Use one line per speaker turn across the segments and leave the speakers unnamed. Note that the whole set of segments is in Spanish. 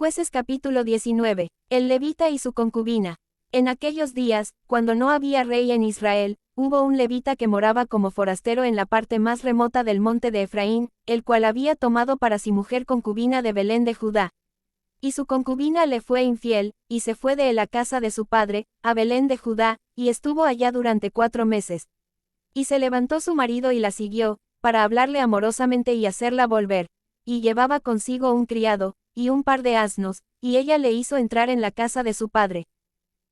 Jueces capítulo 19. El levita y su concubina. En aquellos días, cuando no había rey en Israel, hubo un levita que moraba como forastero en la parte más remota del monte de Efraín, el cual había tomado para sí mujer concubina de Belén de Judá. Y su concubina le fue infiel, y se fue de la casa de su padre, a Belén de Judá, y estuvo allá durante 4 meses. Y se levantó su marido y la siguió, para hablarle amorosamente y hacerla volver. Y llevaba consigo un criado, y un par de asnos, y ella le hizo entrar en la casa de su padre.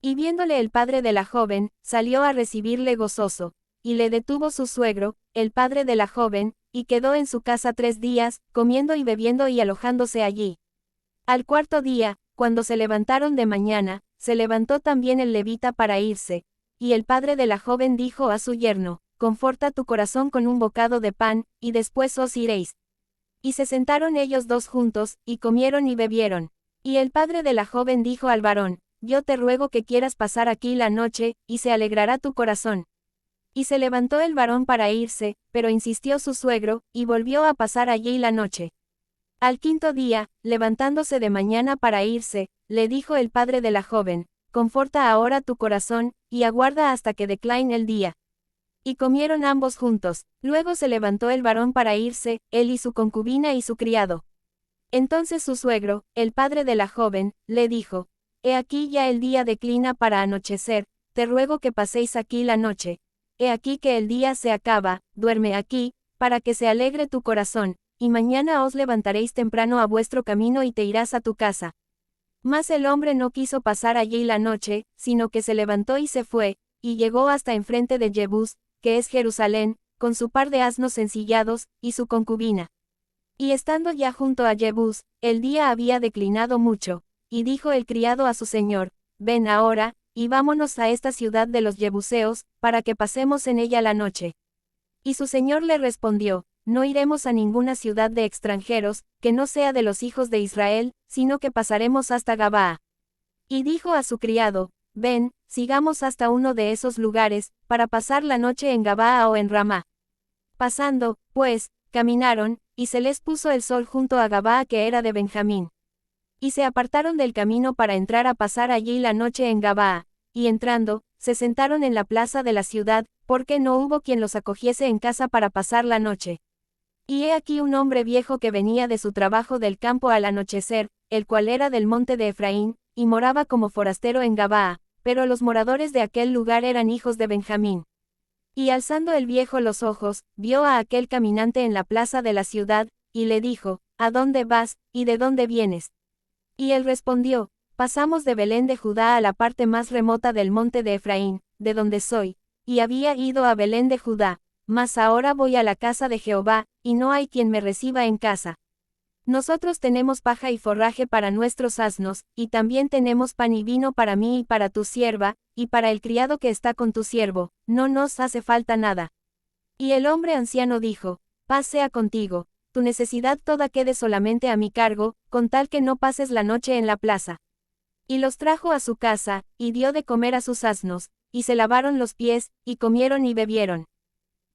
Y viéndole el padre de la joven, salió a recibirle gozoso, y le detuvo su suegro, el padre de la joven, y quedó en su casa 3 días, comiendo y bebiendo y alojándose allí. Al 4.º día, cuando se levantaron de mañana, se levantó también el levita para irse, y el padre de la joven dijo a su yerno, conforta tu corazón con un bocado de pan, y después os iréis. Y se sentaron ellos dos juntos, y comieron y bebieron. Y el padre de la joven dijo al varón, yo te ruego que quieras pasar aquí la noche, y se alegrará tu corazón. Y se levantó el varón para irse, pero insistió su suegro, y volvió a pasar allí la noche. Al 5.º día, levantándose de mañana para irse, le dijo el padre de la joven, conforta ahora tu corazón, y aguarda hasta que decline el día. Y comieron ambos juntos. Luego se levantó el varón para irse, él y su concubina y su criado. Entonces su suegro, el padre de la joven, le dijo, he aquí ya el día declina para anochecer, te ruego que paséis aquí la noche. He aquí que el día se acaba, duerme aquí, para que se alegre tu corazón, y mañana os levantaréis temprano a vuestro camino y te irás a tu casa. Mas el hombre no quiso pasar allí la noche, sino que se levantó y se fue, y llegó hasta enfrente de Jebús, que es Jerusalén, con su par de asnos ensillados, y su concubina. Y estando ya junto a Jebús, el día había declinado mucho, y dijo el criado a su señor, ven ahora, y vámonos a esta ciudad de los Jebuseos, para que pasemos en ella la noche. Y su señor le respondió, no iremos a ninguna ciudad de extranjeros, que no sea de los hijos de Israel, sino que pasaremos hasta Gabaa. Y dijo a su criado, ven, sigamos hasta uno de esos lugares, para pasar la noche en Gabaa o en Ramá. Pasando, pues, caminaron, y se les puso el sol junto a Gabaa que era de Benjamín. Y se apartaron del camino para entrar a pasar allí la noche en Gabaa, y entrando, se sentaron en la plaza de la ciudad, porque no hubo quien los acogiese en casa para pasar la noche. Y he aquí un hombre viejo que venía de su trabajo del campo al anochecer, el cual era del monte de Efraín, y moraba como forastero en Gabaa, pero los moradores de aquel lugar eran hijos de Benjamín. Y alzando el viejo los ojos, vio a aquel caminante en la plaza de la ciudad, y le dijo, ¿a dónde vas, y de dónde vienes? Y él respondió, pasamos de Belén de Judá a la parte más remota del monte de Efraín, de donde soy, y había ido a Belén de Judá, mas ahora voy a la casa de Jehová, y no hay quien me reciba en casa. Nosotros tenemos paja y forraje para nuestros asnos, y también tenemos pan y vino para mí y para tu sierva, y para el criado que está con tu siervo, no nos hace falta nada. Y el hombre anciano dijo, paz sea contigo, tu necesidad toda quede solamente a mi cargo, con tal que no pases la noche en la plaza. Y los trajo a su casa, y dio de comer a sus asnos, y se lavaron los pies, y comieron y bebieron.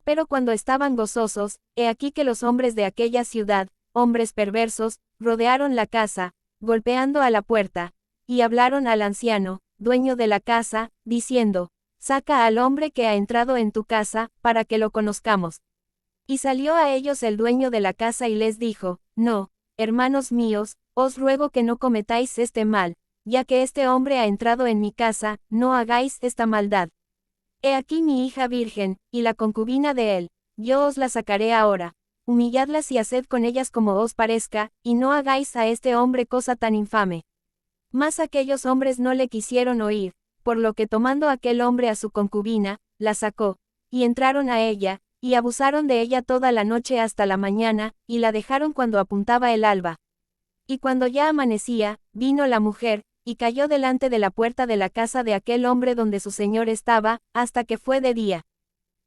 Pero cuando estaban gozosos, he aquí que los hombres de aquella ciudad, hombres perversos, rodearon la casa, golpeando a la puerta, y hablaron al anciano, dueño de la casa, diciendo, saca al hombre que ha entrado en tu casa, para que lo conozcamos. Y salió a ellos el dueño de la casa y les dijo, no, hermanos míos, os ruego que no cometáis este mal, ya que este hombre ha entrado en mi casa, no hagáis esta maldad. He aquí mi hija virgen, y la concubina de él, yo os la sacaré ahora. Humilladlas y haced con ellas como os parezca, y no hagáis a este hombre cosa tan infame. Mas aquellos hombres no le quisieron oír, por lo que tomando aquel hombre a su concubina, la sacó, y entraron a ella, y abusaron de ella toda la noche hasta la mañana, y la dejaron cuando apuntaba el alba. Y cuando ya amanecía, vino la mujer, y cayó delante de la puerta de la casa de aquel hombre donde su señor estaba, hasta que fue de día.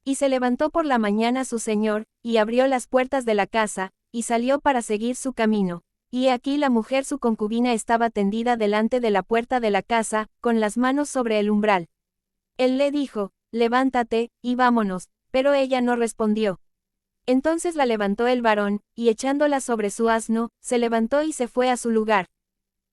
Y se levantó por la mañana su señor, y abrió las puertas de la casa, y salió para seguir su camino. Y he aquí la mujer su concubina estaba tendida delante de la puerta de la casa, con las manos sobre el umbral. Él le dijo, levántate, y vámonos, pero ella no respondió. Entonces la levantó el varón, y echándola sobre su asno, se levantó y se fue a su lugar.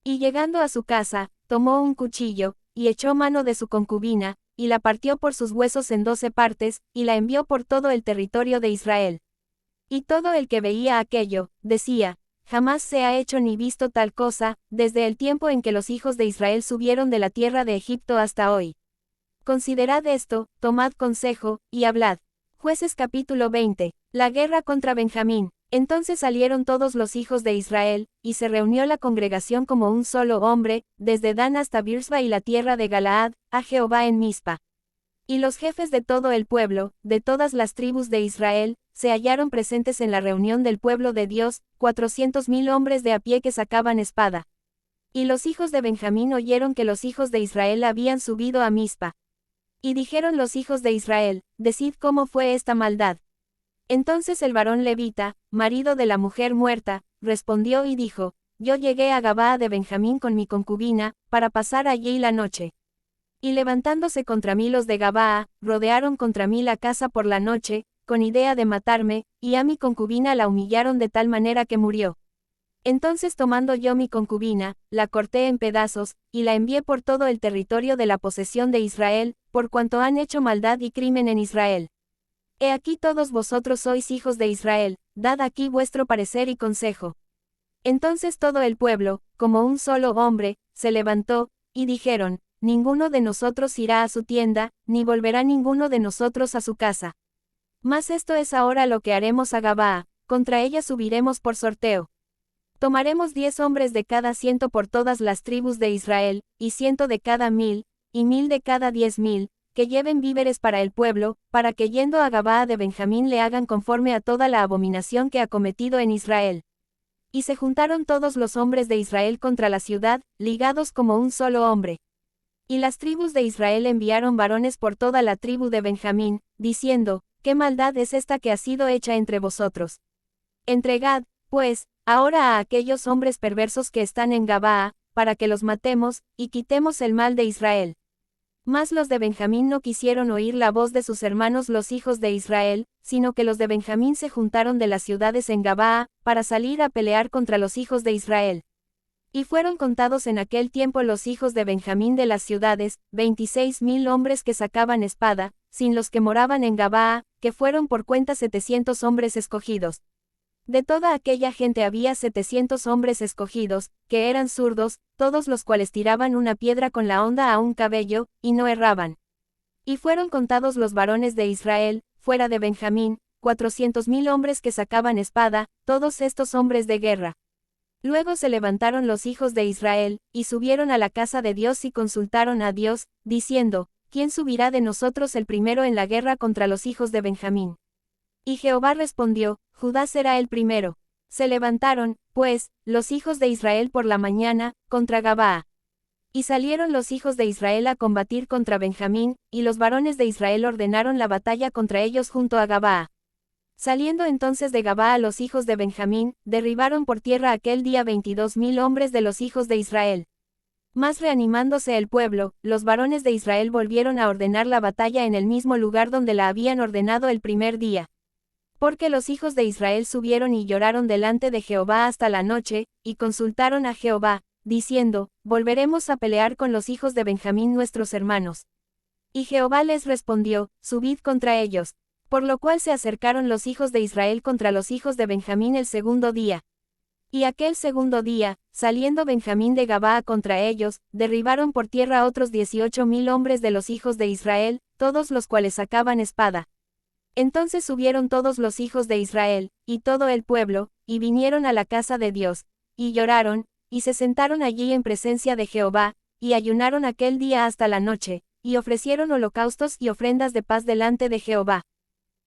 Y llegando a su casa, tomó un cuchillo, y echó mano de su concubina, y la partió por sus huesos en 12 partes, y la envió por todo el territorio de Israel. Y todo el que veía aquello, decía, jamás se ha hecho ni visto tal cosa, desde el tiempo en que los hijos de Israel subieron de la tierra de Egipto hasta hoy. Considerad esto, tomad consejo, y hablad. Jueces capítulo 20. La guerra contra Benjamín. Entonces salieron todos los hijos de Israel, y se reunió la congregación como un solo hombre, desde Dan hasta Birsba y la tierra de Galaad, a Jehová en Mizpa. Y los jefes de todo el pueblo, de todas las tribus de Israel, se hallaron presentes en la reunión del pueblo de Dios, 400,000 hombres de a pie que sacaban espada. Y los hijos de Benjamín oyeron que los hijos de Israel habían subido a Mizpa. Y dijeron los hijos de Israel, decid cómo fue esta maldad. Entonces el varón levita, marido de la mujer muerta, respondió y dijo, yo llegué a Gabaa de Benjamín con mi concubina, para pasar allí la noche. Y levantándose contra mí los de Gabaa, rodearon contra mí la casa por la noche, con idea de matarme, y a mi concubina la humillaron de tal manera que murió. Entonces tomando yo mi concubina, la corté en pedazos, y la envié por todo el territorio de la posesión de Israel, por cuanto han hecho maldad y crimen en Israel. He aquí todos vosotros sois hijos de Israel, dad aquí vuestro parecer y consejo. Entonces todo el pueblo, como un solo hombre, se levantó, y dijeron, ninguno de nosotros irá a su tienda, ni volverá ninguno de nosotros a su casa. Mas esto es ahora lo que haremos a Gabaa, contra ella subiremos por sorteo. Tomaremos 10 hombres de cada 100 por todas las tribus de Israel, y 100 de cada 1000, y 1000 de cada 10,000, que lleven víveres para el pueblo, para que yendo a Gabaa de Benjamín le hagan conforme a toda la abominación que ha cometido en Israel. Y se juntaron todos los hombres de Israel contra la ciudad, ligados como un solo hombre. Y las tribus de Israel enviaron varones por toda la tribu de Benjamín, diciendo, ¿qué maldad es esta que ha sido hecha entre vosotros? Entregad, pues, ahora a aquellos hombres perversos que están en Gabaa, para que los matemos, y quitemos el mal de Israel. Mas los de Benjamín no quisieron oír la voz de sus hermanos los hijos de Israel, sino que los de Benjamín se juntaron de las ciudades en Gabaa, para salir a pelear contra los hijos de Israel. Y fueron contados en aquel tiempo los hijos de Benjamín de las ciudades, 26,000 hombres que sacaban espada, sin los que moraban en Gabaa, que fueron por cuenta 700 hombres escogidos. De toda aquella gente había 700 hombres escogidos, que eran zurdos, todos los cuales tiraban una piedra con la honda a un cabello, y no erraban. Y fueron contados los varones de Israel, fuera de Benjamín, 400,000 hombres que sacaban espada, todos estos hombres de guerra. Luego se levantaron los hijos de Israel, y subieron a la casa de Dios y consultaron a Dios, diciendo, ¿quién subirá de nosotros el primero en la guerra contra los hijos de Benjamín? Y Jehová respondió, Judá será el primero. Se levantaron, pues, los hijos de Israel por la mañana, contra Gabaa. Y salieron los hijos de Israel a combatir contra Benjamín, y los varones de Israel ordenaron la batalla contra ellos junto a Gabaa. Saliendo entonces de Gabaa los hijos de Benjamín, derribaron por tierra aquel día 22,000 hombres de los hijos de Israel. Mas reanimándose el pueblo, los varones de Israel volvieron a ordenar la batalla en el mismo lugar donde la habían ordenado el primer día. Porque los hijos de Israel subieron y lloraron delante de Jehová hasta la noche, y consultaron a Jehová, diciendo, volveremos a pelear con los hijos de Benjamín nuestros hermanos. Y Jehová les respondió, subid contra ellos. Por lo cual se acercaron los hijos de Israel contra los hijos de Benjamín el segundo día. Y aquel segundo día, saliendo Benjamín de Gabaa contra ellos, derribaron por tierra otros 18,000 hombres de los hijos de Israel, todos los cuales sacaban espada. Entonces subieron todos los hijos de Israel, y todo el pueblo, y vinieron a la casa de Dios, y lloraron, y se sentaron allí en presencia de Jehová, y ayunaron aquel día hasta la noche, y ofrecieron holocaustos y ofrendas de paz delante de Jehová.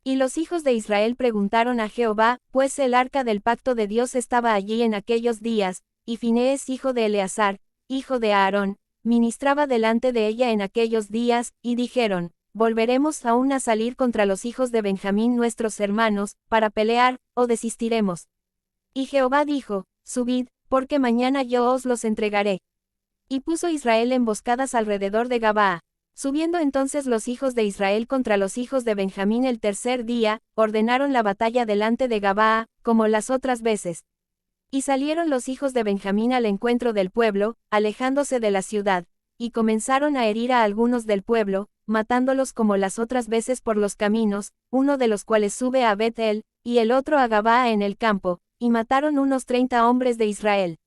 Y los hijos de Israel preguntaron a Jehová, pues el arca del pacto de Dios estaba allí en aquellos días, y Finees hijo de Eleazar, hijo de Aarón, ministraba delante de ella en aquellos días, y dijeron, ¿volveremos aún a salir contra los hijos de Benjamín nuestros hermanos, para pelear, o desistiremos? Y Jehová dijo, subid, porque mañana yo os los entregaré. Y puso Israel emboscadas alrededor de Gabaa. Subiendo entonces los hijos de Israel contra los hijos de Benjamín el tercer día, ordenaron la batalla delante de Gabaa, como las otras veces. Y salieron los hijos de Benjamín al encuentro del pueblo, alejándose de la ciudad, y comenzaron a herir a algunos del pueblo, matándolos como las otras veces por los caminos, uno de los cuales sube a Bet-el, y el otro a Gabaa en el campo, y mataron unos 30 hombres de Israel.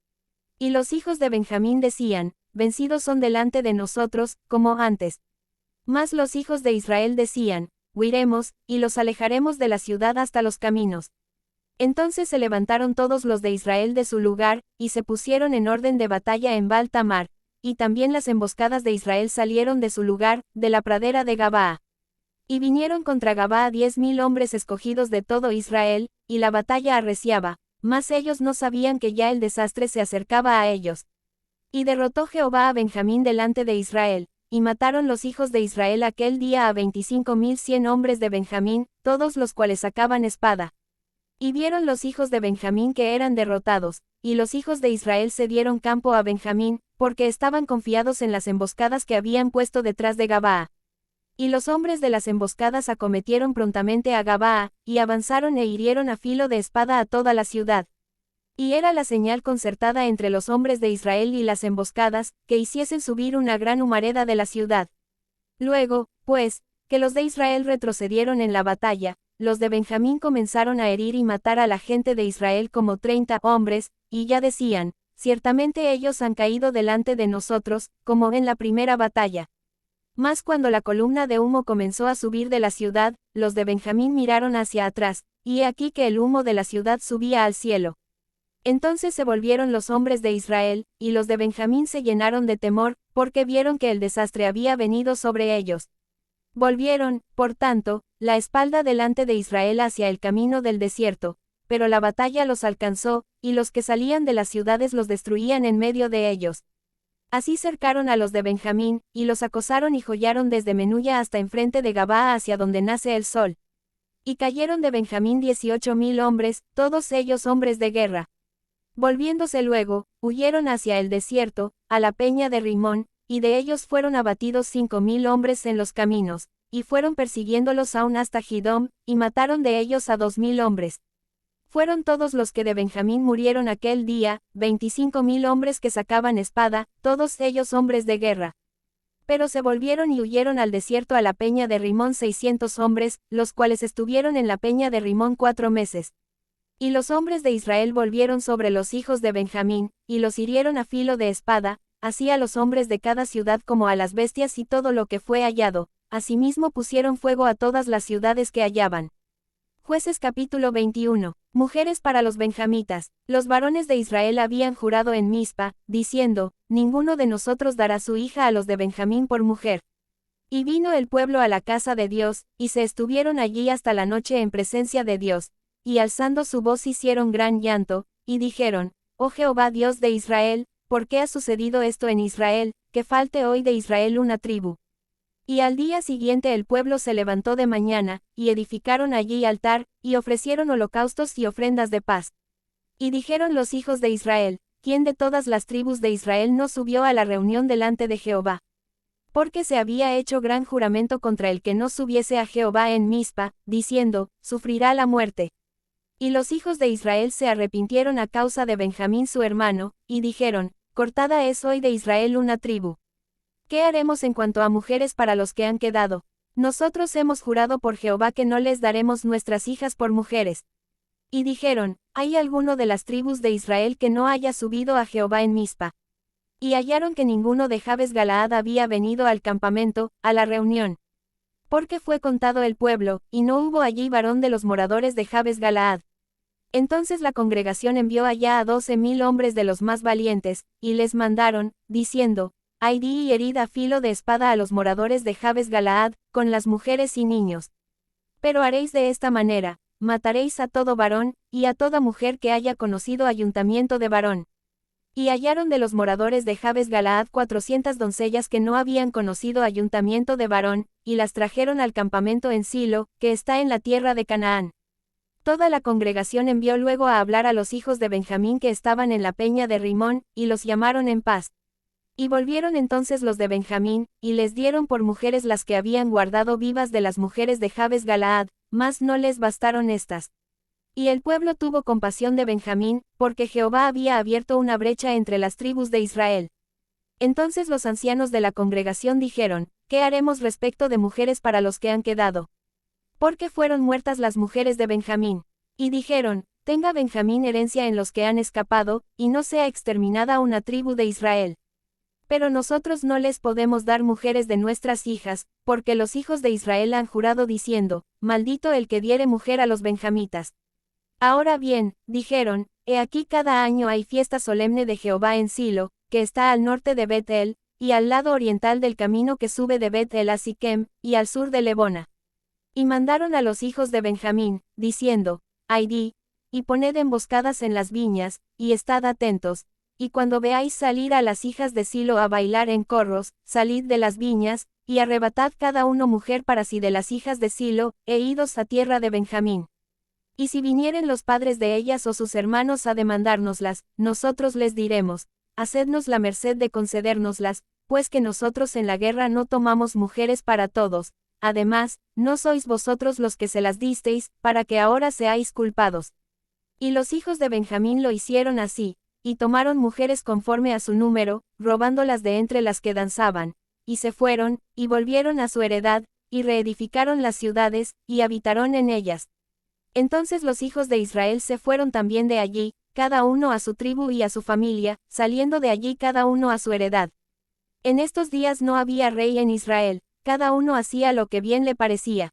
Y los hijos de Benjamín decían, vencidos son delante de nosotros, como antes. Mas los hijos de Israel decían, huiremos, y los alejaremos de la ciudad hasta los caminos. Entonces se levantaron todos los de Israel de su lugar, y se pusieron en orden de batalla en Baal-Tamar, y también las emboscadas de Israel salieron de su lugar, de la pradera de Gabaa. Y vinieron contra Gabaa 10.000 hombres escogidos de todo Israel, y la batalla arreciaba, mas ellos no sabían que ya el desastre se acercaba a ellos. Y derrotó Jehová a Benjamín delante de Israel, y mataron los hijos de Israel aquel día a 25.100 hombres de Benjamín, todos los cuales sacaban espada. Y vieron los hijos de Benjamín que eran derrotados, y los hijos de Israel se dieron campo a Benjamín, porque estaban confiados en las emboscadas que habían puesto detrás de Gabaa. Y los hombres de las emboscadas acometieron prontamente a Gabaa, y avanzaron e hirieron a filo de espada a toda la ciudad. Y era la señal concertada entre los hombres de Israel y las emboscadas, que hiciesen subir una gran humareda de la ciudad. Luego, pues, que los de Israel retrocedieron en la batalla, los de Benjamín comenzaron a herir y matar a la gente de Israel como 30 hombres, y ya decían, ciertamente ellos han caído delante de nosotros, como en la primera batalla. Mas cuando la columna de humo comenzó a subir de la ciudad, los de Benjamín miraron hacia atrás, y he aquí que el humo de la ciudad subía al cielo. Entonces se volvieron los hombres de Israel, y los de Benjamín se llenaron de temor, porque vieron que el desastre había venido sobre ellos. Volvieron, por tanto, la espalda delante de Israel hacia el camino del desierto, pero la batalla los alcanzó, y los que salían de las ciudades los destruían en medio de ellos. Así cercaron a los de Benjamín, y los acosaron y jollaron desde Menulla hasta enfrente de Gabaa hacia donde nace el sol. Y cayeron de Benjamín 18.000 hombres, todos ellos hombres de guerra. Volviéndose luego, huyeron hacia el desierto, a la peña de Rimón, y de ellos fueron abatidos 5.000 hombres en los caminos, y fueron persiguiéndolos aún hasta Gidom, y mataron de ellos a 2.000 hombres. Fueron todos los que de Benjamín murieron aquel día, 25.000 hombres que sacaban espada, todos ellos hombres de guerra. Pero se volvieron y huyeron al desierto a la peña de Rimón 600 hombres, los cuales estuvieron en la peña de Rimón 4 meses. Y los hombres de Israel volvieron sobre los hijos de Benjamín, y los hirieron a filo de espada, así a los hombres de cada ciudad como a las bestias y todo lo que fue hallado. Asimismo pusieron fuego a todas las ciudades que hallaban. Jueces capítulo 21. Mujeres para los benjamitas. Los varones de Israel habían jurado en Mizpa, diciendo, ninguno de nosotros dará su hija a los de Benjamín por mujer. Y vino el pueblo a la casa de Dios, y se estuvieron allí hasta la noche en presencia de Dios, y alzando su voz hicieron gran llanto, y dijeron, oh Jehová Dios de Israel, ¿por qué ha sucedido esto en Israel, que falte hoy de Israel una tribu? Y al día siguiente el pueblo se levantó de mañana, y edificaron allí altar, y ofrecieron holocaustos y ofrendas de paz. Y dijeron los hijos de Israel, ¿quién de todas las tribus de Israel no subió a la reunión delante de Jehová? Porque se había hecho gran juramento contra el que no subiese a Jehová en Mizpa, diciendo, sufrirá la muerte. Y los hijos de Israel se arrepintieron a causa de Benjamín su hermano, y dijeron, cortada es hoy de Israel una tribu. ¿Qué haremos en cuanto a mujeres para los que han quedado? Nosotros hemos jurado por Jehová que no les daremos nuestras hijas por mujeres. Y dijeron, ¿hay alguno de las tribus de Israel que no haya subido a Jehová en Mizpa? Y hallaron que ninguno de Jabes Galaad había venido al campamento, a la reunión. Porque fue contado el pueblo, y no hubo allí varón de los moradores de Jabes Galaad. Entonces la congregación envió allá a 12.000 hombres de los más valientes, y les mandaron, diciendo, di y herid a filo de espada a los moradores de Jabes Galaad, con las mujeres y niños. Pero haréis de esta manera, mataréis a todo varón, y a toda mujer que haya conocido ayuntamiento de varón. Y hallaron de los moradores de Jabes Galaad 400 doncellas que no habían conocido ayuntamiento de varón, y las trajeron al campamento en Silo, que está en la tierra de Canaán. Toda la congregación envió luego a hablar a los hijos de Benjamín que estaban en la peña de Rimón, y los llamaron en paz. Y volvieron entonces los de Benjamín, y les dieron por mujeres las que habían guardado vivas de las mujeres de Jabes Galaad, mas no les bastaron estas. Y el pueblo tuvo compasión de Benjamín, porque Jehová había abierto una brecha entre las tribus de Israel. Entonces los ancianos de la congregación dijeron, ¿qué haremos respecto de mujeres para los que han quedado? Porque fueron muertas las mujeres de Benjamín. Y dijeron, tenga Benjamín herencia en los que han escapado, y no sea exterminada una tribu de Israel. Pero nosotros no les podemos dar mujeres de nuestras hijas, porque los hijos de Israel han jurado diciendo, maldito el que diere mujer a los benjamitas. Ahora bien, dijeron, he aquí cada año hay fiesta solemne de Jehová en Silo, que está al norte de Bet-el, y al lado oriental del camino que sube de Bet-el a Siquem, y al sur de Lebona. Y mandaron a los hijos de Benjamín, diciendo, Aidí, y poned emboscadas en las viñas, y estad atentos, y cuando veáis salir a las hijas de Silo a bailar en corros, salid de las viñas, y arrebatad cada uno mujer para sí de las hijas de Silo, e idos a tierra de Benjamín. Y si vinieren los padres de ellas o sus hermanos a demandárnoslas, nosotros les diremos, hacednos la merced de concedérnoslas, pues que nosotros en la guerra no tomamos mujeres para todos, además, no sois vosotros los que se las disteis, para que ahora seáis culpados. Y los hijos de Benjamín lo hicieron así, y tomaron mujeres conforme a su número, robándolas de entre las que danzaban, y se fueron, y volvieron a su heredad, y reedificaron las ciudades, y habitaron en ellas. Entonces los hijos de Israel se fueron también de allí, cada uno a su tribu y a su familia, saliendo de allí cada uno a su heredad. En estos días no había rey en Israel, cada uno hacía lo que bien le parecía.